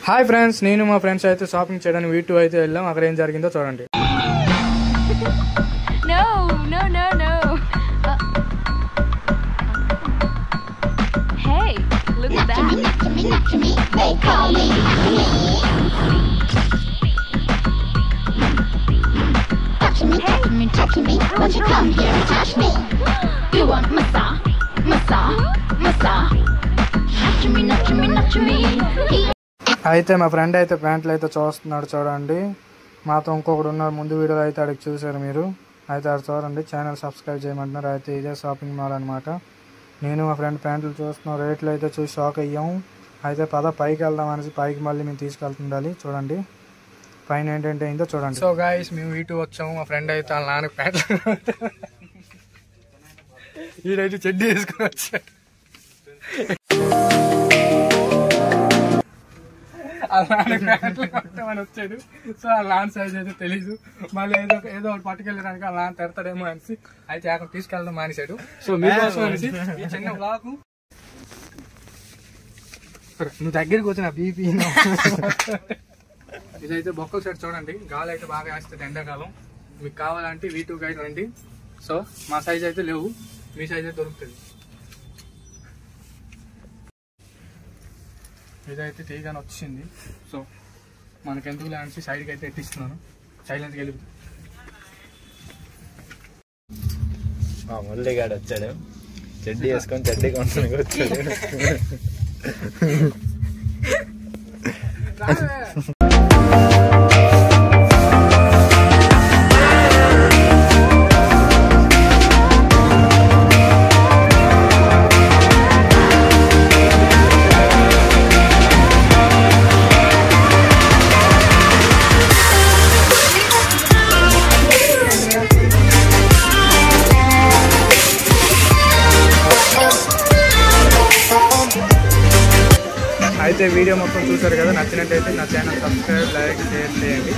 Hi friends, నేను మా friends అయితే షాపింగ్ చేయడానికి V2 అయితే వెళ్ళాం. అక్కడ ఏం జరిగిందో చూడండి. అయితే మా ఫ్రెండ్ అయితే ప్యాంట్లు అయితే చూస్తున్నాడు చూడండి. మాతో ఇంకొకడు ఉన్నాడు, ముందు వీడియోలో అయితే అడిగి చూసారు మీరు. అయితే అది చూడండి, ఛానల్ సబ్స్క్రైబ్ చేయమంటున్నారు. అయితే ఇదే షాపింగ్ మాల్ అనమాట. నేను మా ఫ్రెండ్ ప్యాంట్లు చూస్తున్నాం, రేట్లు అయితే చూసి షాక్ అయ్యాము. అయితే పైకి వెళ్దాం అనేసి పైకి మళ్ళీ మేము తీసుకెళ్తుండాలి. చూడండి పైన ఏంటంటే అయిందో చూడండి. సో గాయ్స్, మేము V2 వచ్చాము. మా ఫ్రెండ్ అయితే వాళ్ళ నాన్నకి ప్యాంట్లు ఈడైతే చెడ్డీ వేసుకుని వచ్చాడు. అని వచ్చాడు. సో ఆ లాన్ సైజ్ అయితే తెలీదు. మళ్ళీ ఏదో ఒకటి పట్టుకెళ్ళడానికి ఆ లాన్ తెరతాడేమో అనేసి అయితే అక్కడ తీసుకెళ్ళడం మానేశాడు. సో మీకోసం అనేసి ఈ చిన్న బ్లాగ్. నువ్వు దగ్గరికి వచ్చిన బీపీ. ఇదైతే బొక్కల సెట్ చూడండి. గాలి అయితే బాగా వేస్తుంది ఎండాకాలం. మీకు కావాలంటే V2 అయితే రండి. సో మా సైజ్ అయితే లేవు, మీ సైజ్ అయితే దొరుకుతుంది. ఇదైతే తీగానే వచ్చింది. సో మనకెందుకు లేని సైడ్కి అయితే ఎట్టిస్తున్నాను. సైలెంట్కి వెళ్ళి మురళిగాడు వచ్చాడు, చెడ్డీ వేసుకొని చెడ్డీ కొనడానికి వచ్చాడు. అయితే వీడియో మొత్తం చూసారు కదా. నచ్చినట్టయితే నా ఛానల్ సబ్స్క్రైబ్, లైక్, షేర్ చేయండి.